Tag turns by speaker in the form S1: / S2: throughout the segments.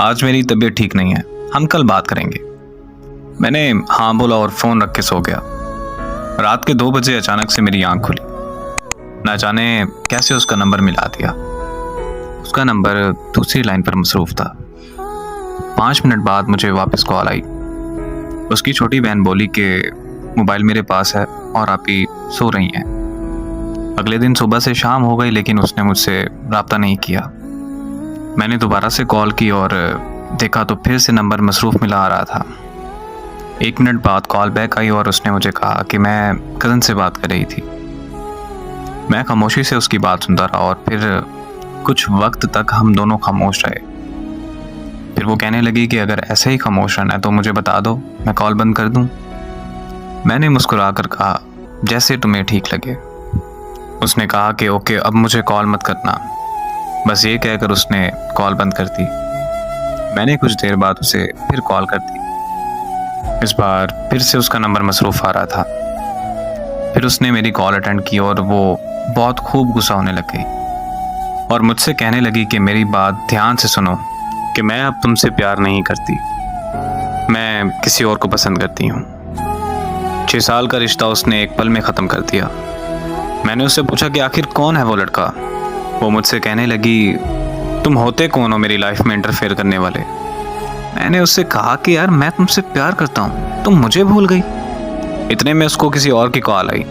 S1: आज मेरी तबीयत ठीक नहीं है, हम कल बात करेंगे। मैंने हाँ बोला और फ़ोन रख के सो गया। रात के 2 बजे अचानक से मेरी आंख खुली। ना जाने कैसे उसका नंबर मिला दिया। उसका नंबर दूसरी लाइन पर मसरूफ़ था। 5 मिनट बाद मुझे वापस कॉल आई। उसकी छोटी बहन बोली कि मोबाइल मेरे पास है और आप ही सो रही हैं। अगले दिन सुबह से शाम हो गई लेकिन उसने मुझसे रब्ता नहीं किया। मैंने दोबारा से कॉल की और देखा तो फिर से नंबर मसरूफ़ मिला आ रहा था। 1 मिनट बाद कॉल बैक आई और उसने मुझे कहा कि मैं कज़न से बात कर रही थी। मैं खामोशी से उसकी बात सुनता रहा और फिर कुछ वक्त तक हम दोनों खामोश रहे। फिर वो कहने लगी कि अगर ऐसे ही खामोश रहना है तो मुझे बता दो, मैं कॉल बंद कर दूं। मैंने मुस्कुरा कर कहा जैसे तुम्हें ठीक लगे। उसने कहा कि ओके, अब मुझे कॉल मत करना। बस ये कहकर उसने कॉल बंद कर दी। मैंने कुछ देर बाद उसे फिर कॉल कर दी। इस बार फिर से उसका नंबर मसरूफ़ आ रहा था। फिर उसने मेरी कॉल अटेंड की और वो बहुत खूब गुस्सा होने लग गई और मुझसे कहने लगी कि मेरी बात ध्यान से सुनो कि मैं अब तुमसे प्यार नहीं करती, मैं किसी और को पसंद करती हूँ। 6 साल का रिश्ता उसने एक पल में ख़त्म कर दिया। मैंने उससे पूछा कि आखिर कौन है वो लड़का। वो मुझसे कहने लगी तुम होते कौन हो मेरी लाइफ में इंटरफेयर करने वाले। मैंने उससे कहा कि यार मैं तुमसे प्यार करता हूँ, तुम मुझे भूल गई। इतने में उसको किसी और की कॉल आई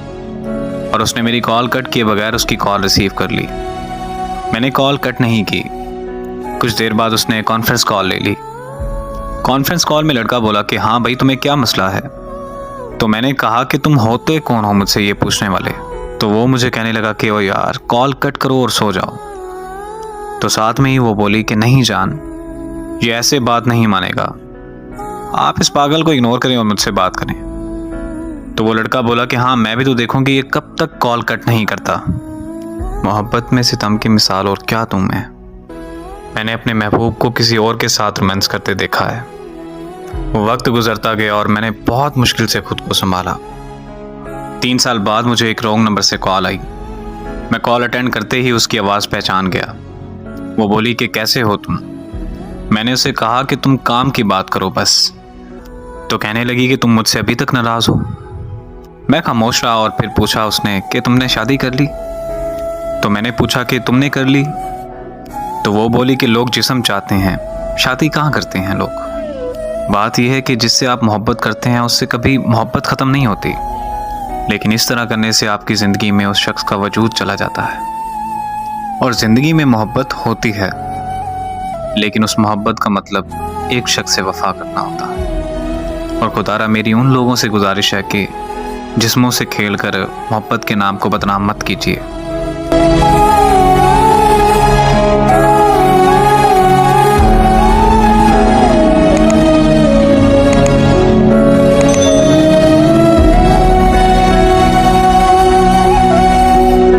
S1: और उसने मेरी कॉल कट किए बगैर उसकी कॉल रिसीव कर ली। मैंने कॉल कट नहीं की। कुछ देर बाद उसने कॉन्फ्रेंस कॉल ले ली। कॉन्फ्रेंस कॉल में लड़का बोला कि हाँ भाई, तुम्हें क्या मसला है। तो मैंने कहा कि तुम होते कौन हो मुझसे ये पूछने वाले। तो वो मुझे कहने लगा कि ओ यार कॉल कट करो और सो जाओ। तो साथ में ही वो बोली कि नहीं जान, ये ऐसे बात नहीं मानेगा, आप इस पागल को इग्नोर करें और मुझसे बात करें। तो वो लड़का बोला कि हाँ मैं भी तो देखूंगी ये कब तक कॉल कट नहीं करता। मोहब्बत में सितम की मिसाल और क्या तुम है। मैंने अपने महबूब को किसी और के साथ रोमांस करते देखा है। वो वक्त गुजरता गया और मैंने बहुत मुश्किल से खुद को संभाला। 3 साल बाद मुझे एक रॉन्ग नंबर से कॉल आई। मैं कॉल अटेंड करते ही उसकी आवाज़ पहचान गया। वो बोली कि कैसे हो तुम। मैंने उसे कहा कि तुम काम की बात करो बस। तो कहने लगी कि तुम मुझसे अभी तक नाराज़ हो। मैं खामोश रहा और फिर पूछा उसने कि तुमने शादी कर ली। तो मैंने पूछा कि तुमने कर ली। तो वो बोली कि लोग जिस्म चाहते हैं, शादी कहाँ करते हैं लोग। बात यह है कि जिससे आप मोहब्बत करते हैं उससे कभी मोहब्बत ख़त्म नहीं होती, लेकिन इस तरह करने से आपकी ज़िंदगी में उस शख्स का वजूद चला जाता है। और ज़िंदगी में मोहब्बत होती है, लेकिन उस मोहब्बत का मतलब एक शख्स से वफा करना होता है। और खुदारा मेरी उन लोगों से गुजारिश है कि जिस्मों से खेलकर मोहब्बत के नाम को बदनाम मत कीजिए।